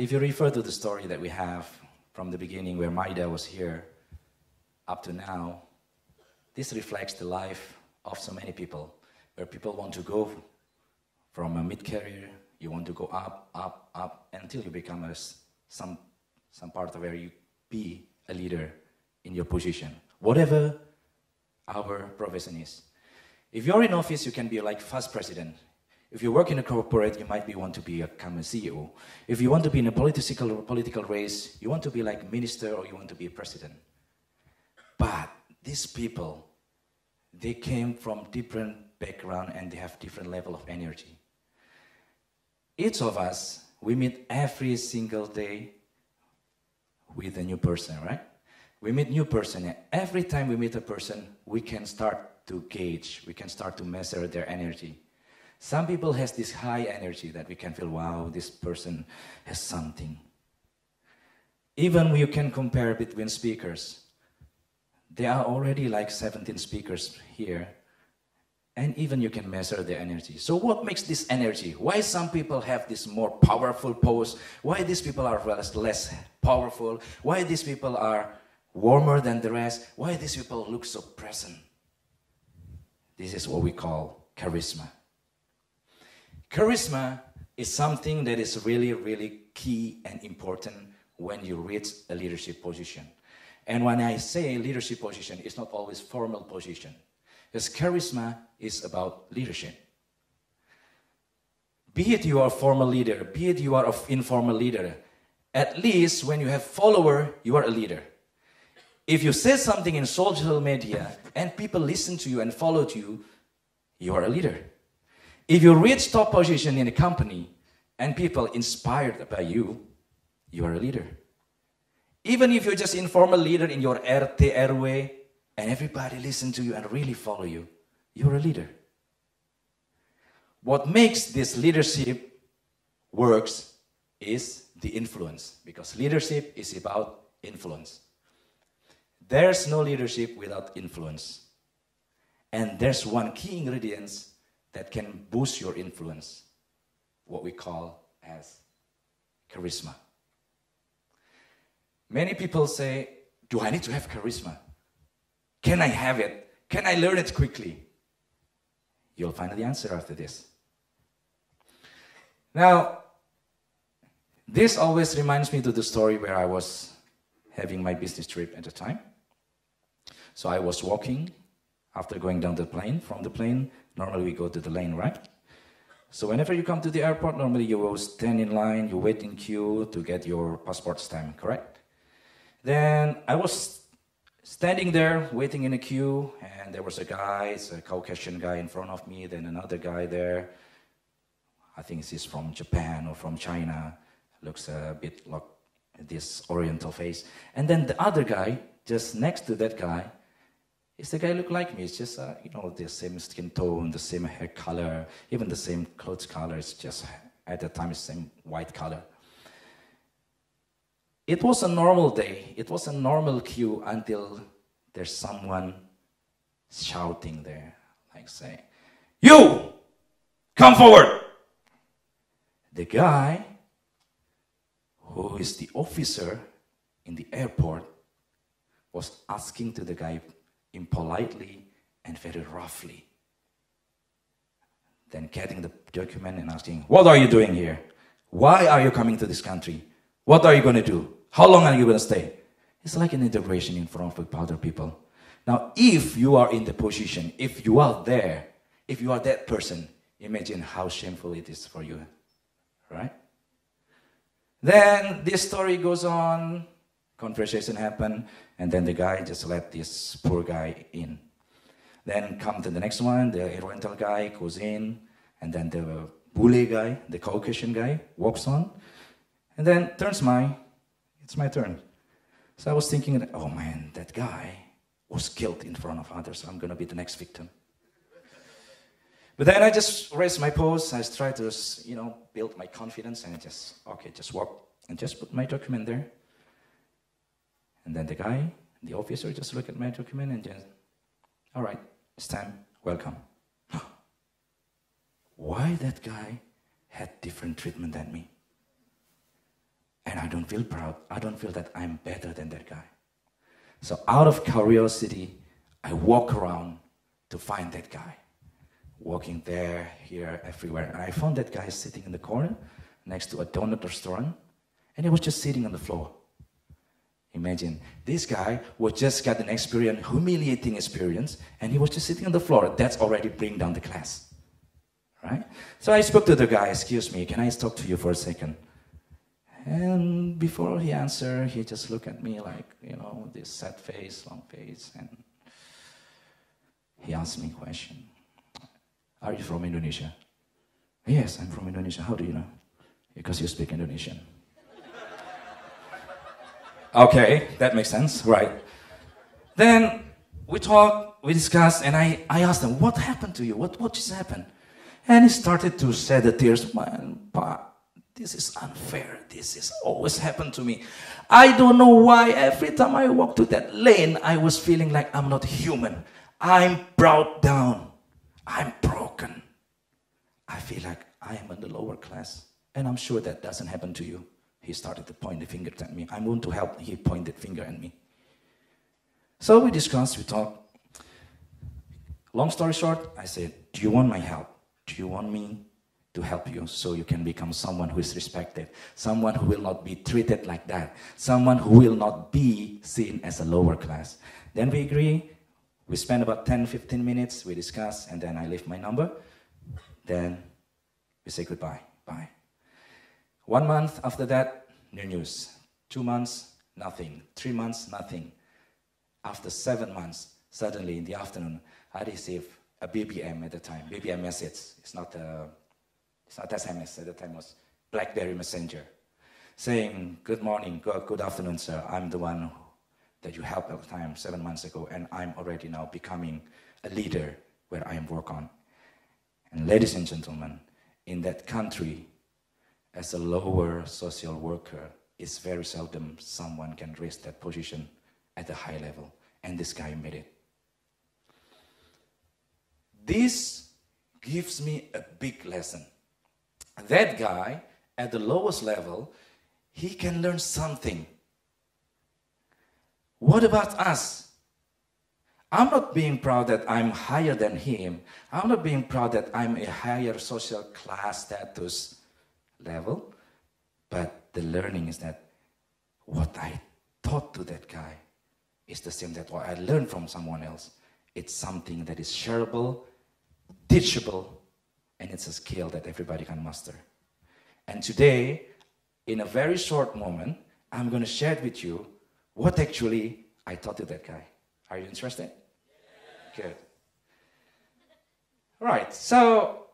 if you refer to the story that we have from the beginning where Maida was here up to now, this reflects the life of so many people, where people want to go from a mid-career, you want to go up, up, up, until you become some part of where you be a leader in your position, whatever our profession is. If you're in office, you can be like vice president. If you work in a corporate, you might want to become a CEO. If you want to be in a political race, you want to be like minister or you want to be a president. But these people, they came from different background and they have different level of energy. Each of us, we meet every single day with a new person, right? We meet new person, and every time we meet a person, we can start to gauge, we can start to measure their energy. Some people has this high energy that we can feel, wow, this person has something. Even you can compare between speakers. There are already like 17 speakers here, and even you can measure their energy. So what makes this energy? Why some people have this more powerful pose? Why these people are less powerful? Why these people are warmer than the rest? Why these people look so present? This is what we call charisma. Charisma is something that is really, really key and important when you reach a leadership position. And when I say leadership position, it's not always formal position. Because charisma is about leadership. Be it you are a formal leader, be it you are an informal leader, at least when you have follower, you are a leader. If you say something in social media and people listen to you and follow you, you are a leader. If you reach top position in a company and people inspired by you, you are a leader. Even if you're just informal leader in your RT, RW, and everybody listen to you and really follow you, you're a leader. What makes this leadership works is the influence, because leadership is about influence. There's no leadership without influence. And there's one key ingredient that can boost your influence, what we call as charisma. Many people say, do I need to have charisma? Can I have it? Can I learn it quickly? You'll find the answer after this. Now, this always reminds me to the story where I was having my business trip at the time. So I was walking after going down the plane. From the plane, normally we go to the lane, right? So whenever you come to the airport, normally you will stand in line, you wait in queue to get your passport stamp, correct? Then I was standing there, waiting in a queue, and there was a guy, it's a Caucasian guy in front of me, then another guy there. I think he's from Japan or from China, looks a bit like this oriental face. And then the other guy, just next to that guy, is the guy look like me. It's just, you know, the same skin tone, the same hair color, even the same clothes color. It's just, at that time, it's the same white color. It was a normal day. It was a normal queue until there's someone shouting there, like saying, "You, come forward!" The guy, who is the officer in the airport, was asking to the guy impolitely and very roughly. Then getting the document and asking, "What are you doing here? Why are you coming to this country? What are you going to do? How long are you going to stay?" It's like an integration in front of other people. Now, if you are in the position, if you are there, if you are that person, imagine how shameful it is for you, right? Then this story goes on, conversation happened, and then the guy just let this poor guy in. Then come to the next one, the Oriental guy goes in, and then the Bule guy, the Caucasian guy, walks on, and then it's my turn. So I was thinking, oh man, that guy was killed in front of others. I'm going to be the next victim. But then I just raised my pose. I tried to, build my confidence, and I just walk and just put my document there. And then the guy, the officer, just looked at my document and just, all right, it's time, welcome. Why that guy had different treatment than me? And I don't feel proud. I don't feel that I'm better than that guy. So out of curiosity, I walk around to find that guy. Walking there, here, everywhere. And I found that guy sitting in the corner next to a donut restaurant, and he was just sitting on the floor. Imagine, this guy was just got an experience, humiliating experience, and he was just sitting on the floor. That's already bring down the class, right? So I spoke to the guy, excuse me, can I talk to you for a second? And before he answered, he just looked at me like, you know, this sad face, long face, and he asked me a question. Are you from Indonesia? Yes, I'm from Indonesia. How do you know? Because you speak Indonesian. Okay, that makes sense, right? Then we talked, we discussed, and I asked him, what happened to you? What just happened? And he started to shed the tears. Man, Pa, this is unfair. This has always happened to me. I don't know why every time I walk to that lane, I was feeling like I'm not human. I'm brought down. I'm broken. I feel like I am in the lower class. And I'm sure that doesn't happen to you. He started to point the finger at me. I want to help. He pointed finger at me. So we discussed, we talked. Long story short, I said, do you want my help? Do you want me to help you so you can become someone who is respected? Someone who will not be treated like that. Someone who will not be seen as a lower class. Then we agree. We spent about 10-15 minutes. We discussed, and then I left my number. Then we say goodbye. Bye. 1 month after that, no news. 2 months, nothing. 3 months, nothing. After 7 months, suddenly in the afternoon, I received a BBM at the time. BBM message. It's not SMS. At the time it was BlackBerry Messenger. Saying, good morning, good afternoon, sir. I'm the one that you helped at the time 7 months ago, and I'm already now becoming a leader where I am work on. And ladies and gentlemen, in that country, as a lower social worker, it's very seldom someone can reach that position at a high level. And this guy made it. This gives me a big lesson. That guy, at the lowest level, he can learn something. What about us? I'm not being proud that I'm higher than him. I'm not being proud that I'm a higher social class status level, but the learning is that what I taught to that guy is the same that what I learned from someone else. It's something that is shareable, teachable, and it's a skill that everybody can master. And today, in a very short moment, I'm going to share it with you what actually I taught to that guy. Are you interested? Good. Right, so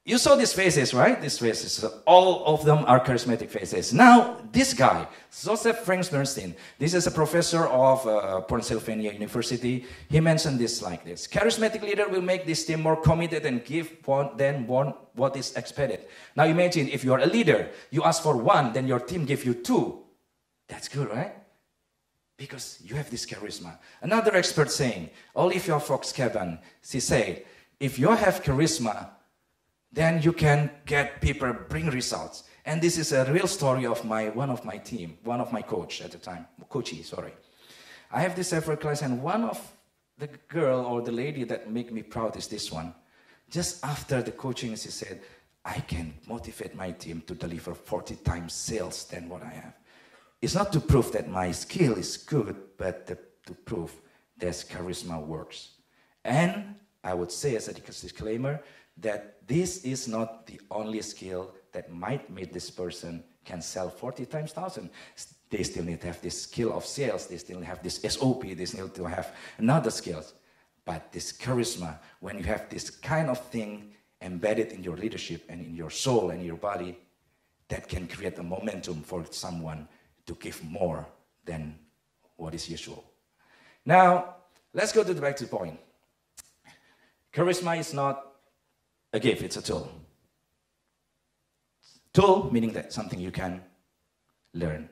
you saw these faces, right? These faces, all of them are charismatic faces. Now, this guy, Joseph Frank Bernstein, this is a professor of Pennsylvania University. He mentioned this like this. Charismatic leader will make this team more committed and give than what is expected. Now imagine if you are a leader, you ask for one, then your team give you two. That's good, right? Because you have this charisma. Another expert saying, Olivia Fox-Caban, she said, if you have charisma, then you can get people, bring results. And this is a real story of one of my team, one of my coach at the time, coachee, sorry. I have this effort class, and one of the girl or the lady that make me proud is this one. Just after the coaching, she said, I can motivate my team to deliver 40 times sales than what I have. It's not to prove that my skill is good, but to prove that charisma works. And I would say as a disclaimer that this is not the only skill that might make this person can sell 40 times 1,000. They still need to have this skill of sales. They still have this SOP. They still need to have another skills. But this charisma, when you have this kind of thing embedded in your leadership and in your soul and your body, that can create a momentum for someone to give more than what is usual. Now, let's go back to the point. Charisma is not a gift, it's a tool. Tool, meaning that something you can learn.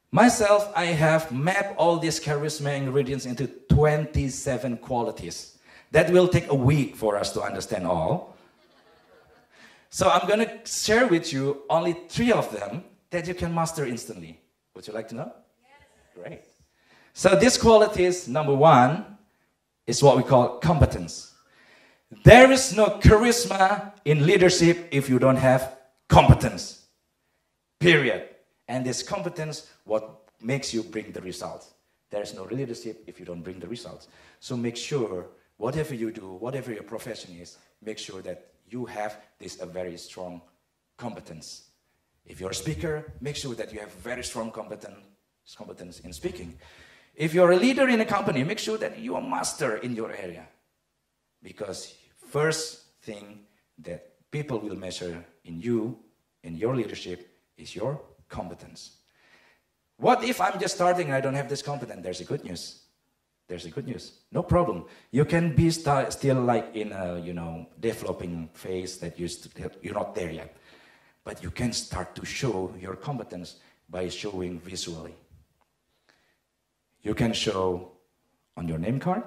Myself, I have mapped all these charisma ingredients into 27 qualities. That will take a week for us to understand all. So I'm going to share with you only 3 of them, that you can master instantly? Would you like to know? Yes. Great. So this qualities, number one, is what we call competence. There is no charisma in leadership if you don't have competence. Period. And this competence, what makes you bring the results. There is no leadership if you don't bring the results. So make sure, whatever you do, whatever your profession is, make sure that you have this a very strong competence. If you're a speaker, make sure that you have very strong competence in speaking. If you're a leader in a company, make sure that you are master in your area. Because first thing that people will measure in you, in your leadership, is your competence. What if I'm just starting and I don't have this competence? There's a good news. There's a good news. No problem. You can be still like in a, developing phase that you're not there yet. But you can start to show your competence by showing visually. You can show on your name card.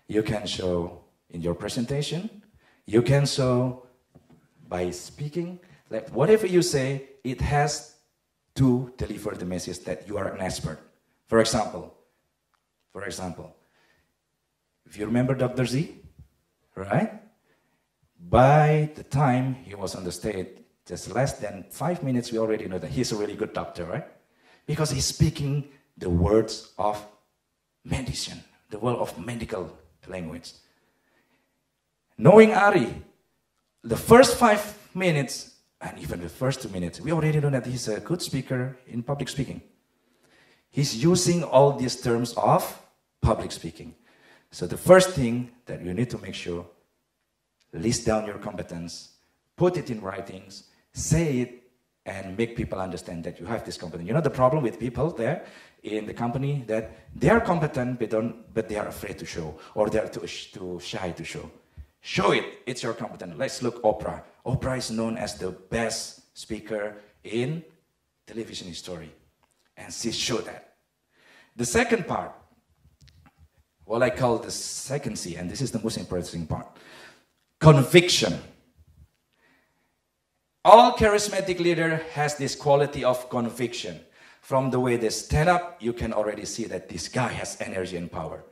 You can show in your presentation. You can show by speaking. Like whatever you say, it has to deliver the message that you are an expert. For example, if you remember Dr. Z, right? By the time he was on the stage, just less than 5 minutes, we already know that he's a really good doctor, right? Because he's speaking the words of medicine, the word of medical language. Knowing Ari, the first 5 minutes, and even the first 2 minutes, we already know that he's a good speaker in public speaking. He's using all these terms of public speaking. So the first thing that you need to make sure, list down your competence, put it in writings, say it, and make people understand that you have this competence. You know the problem with people there in the company, that they are competent, but they are afraid to show, or they are too shy to show. Show it, it's your competence. Let's look Oprah. Oprah is known as the best speaker in television history. And she showed that. The second part, what I call the second C, and this is the most important part, conviction. All charismatic leader has this quality of conviction. From the way they stand up, you can already see that this guy has energy and power.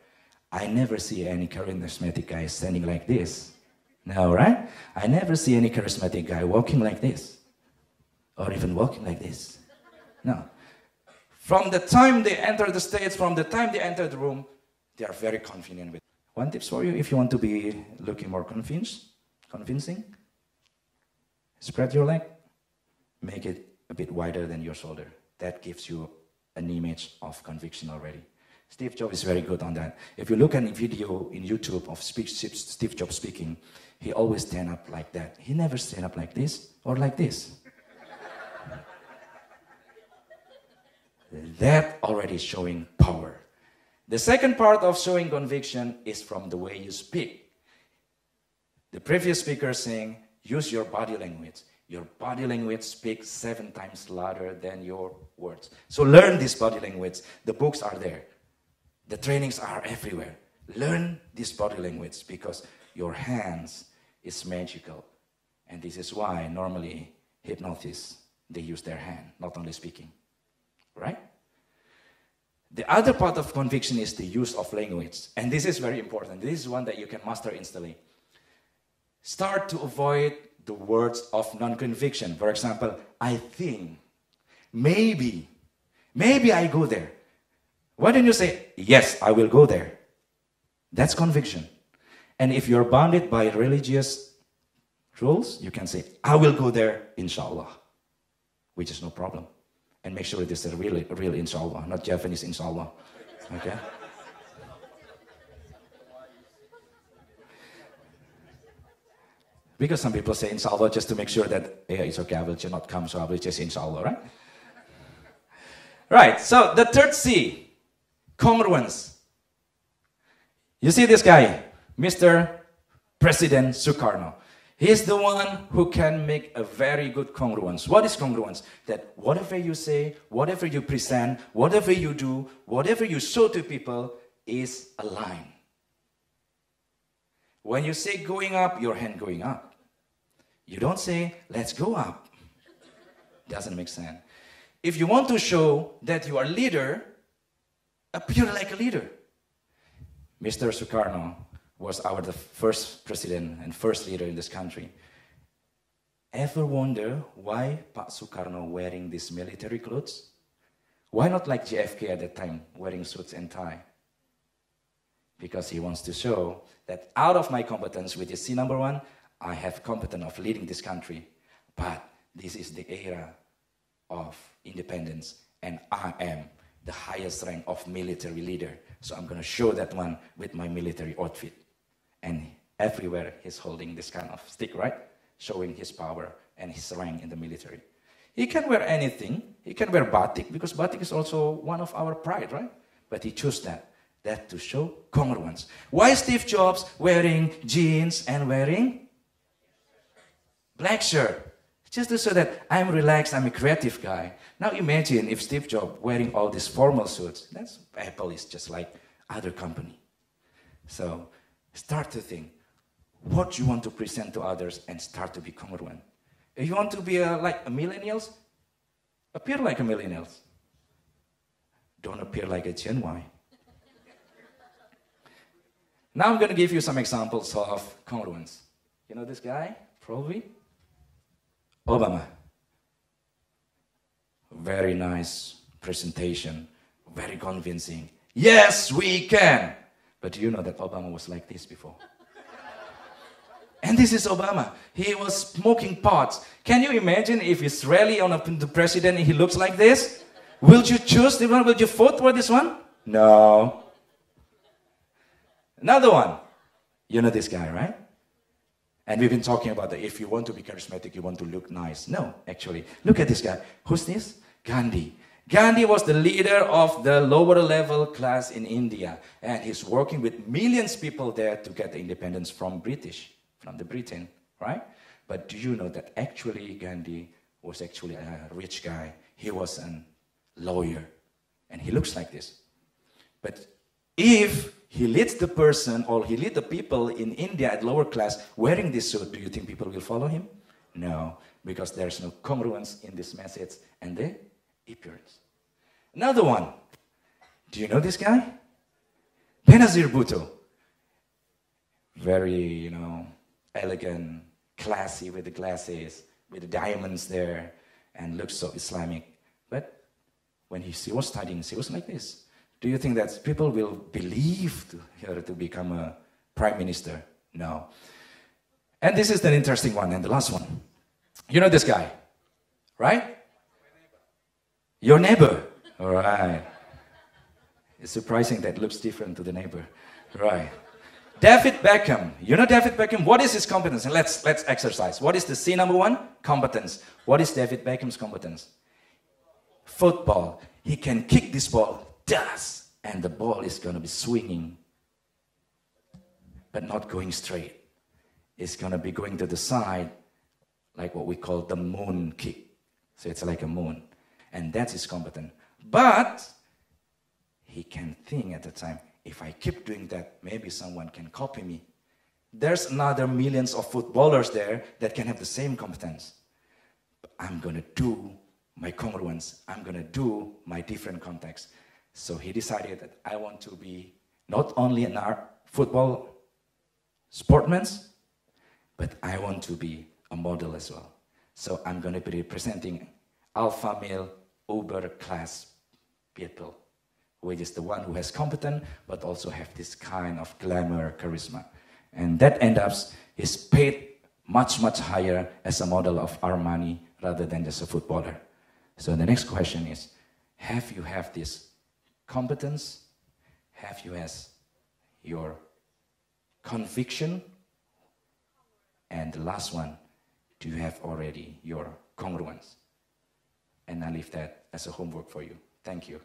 I never see any charismatic guy standing like this. No, right? I never see any charismatic guy walking like this. Or even walking like this. No. From the time they enter the stage, from the time they enter the room, they are very confident with it. One tip for you, if you want to be looking more convincing, spread your leg, make it a bit wider than your shoulder. That gives you an image of conviction already. Steve Jobs is very good on that. If you look at a video in YouTube of Steve Jobs speaking, he always stand up like that. He never stand up like this or like this. That already showing power. The second part of showing conviction is from the way you speak. The previous speaker saying, use your body language. Your body language speaks 7 times louder than your words. So learn this body language. The books are there. The trainings are everywhere. Learn this body language because your hands is magical. And this is why normally hypnotists, they use their hand, not only speaking. Right? The other part of conviction is the use of language. And this is very important. This is one that you can master instantly. Start to avoid the words of non-conviction. For example, I think, maybe I go there. Why don't you say, yes, I will go there? That's conviction. And if you're bounded by religious rules, you can say, I will go there, inshallah, which is no problem. And make sure it is a real inshallah, not Japanese inshallah. Okay? Because some people say inshallah just to make sure that, yeah, it's okay, I will just not come, so I will just inshallah, right? Right, so the third C, congruence. You see this guy, Mr. President Sukarno. He's the one who can make a very good congruence. What is congruence? That whatever you say, whatever you present, whatever you do, whatever you show to people is aligned. When you say going up, your hand going up. You don't say, let's go up. Doesn't make sense. If you want to show that you are a leader, appear like a leader. Mr. Sukarno was the first president and first leader in this country. Ever wonder why Pak Sukarno wearing these military clothes? Why not like JFK at that time, wearing suits and tie? Because he wants to show that out of my competence, which is C number 1, I have competence of leading this country. But this is the era of independence, and I am the highest rank of military leader. So I'm going to show that one with my military outfit. And everywhere he's holding this kind of stick, right? Showing his power and his rank in the military. He can wear anything. He can wear batik, because batik is also one of our pride, right? But he chose that to show congruence. Why Steve Jobs wearing jeans and wearing black shirt? Just to show that I'm relaxed, I'm a creative guy. Now imagine if Steve Jobs wearing all these formal suits. Apple is just like other company. So start to think what you want to present to others and start to be congruent. If you want to be like a millennials, appear like a millennials. Don't appear like a Gen Y. Now I'm going to give you some examples of congruence. You know this guy? Probably. Obama. Very nice presentation. Very convincing. Yes, we can. But do you know that Obama was like this before? And this is Obama. He was smoking pots. Can you imagine if Israeli on the president, he looks like this? Will you choose this one? Will you vote for this one? No. Another one. You know this guy, right? And we've been talking about that if you want to be charismatic, you want to look nice. No, actually. Look at this guy. Who's this? Gandhi. Gandhi was the leader of the lower level class in India. And he's working with millions of people there to get the independence from the Britain, right? But do you know that actually Gandhi was actually a rich guy? He was a lawyer. And he looks like this. But if he leads the person or he leads the people in India at lower class wearing this suit, do you think people will follow him? No, because there's no congruence in this message and the appearance. Another one. Do you know this guy? Benazir Bhutto. Very, elegant, classy with the glasses, with the diamonds there, and looks so Islamic. But when he was studying, he was like this. Do you think that people will believe her to become a prime minister? No. And this is the interesting one, and the last one. You know this guy, right? Your neighbor. All right. It's surprising that looks different to the neighbor. Right. David Beckham. You know David Beckham? What is his competence? And let's exercise. What is the C number 1? Competence. What is David Beckham's competence? Football. He can kick this ball. And the ball is going to be swinging, but not going straight. It's going to be going to the side, like what we call the moon kick. So it's like a moon. And that's his competence. But he can think at the time, if I keep doing that, maybe someone can copy me. There's another millions of footballers there that can have the same competence. But I'm going to do my congruence. I'm going to do my different context. So he decided that I want to be not only an football sportsman, but I want to be a model as well. So I'm going to be representing alpha male, uber class people, which is the one who has competence, but also have this kind of glamour, charisma. And that ends up, he's paid much, much higher as a model of Armani rather than just a footballer. So the next question is, have you this competence? Have you as your conviction? And the last one, do you have already your congruence? And I leave that as a homework for you. Thank you.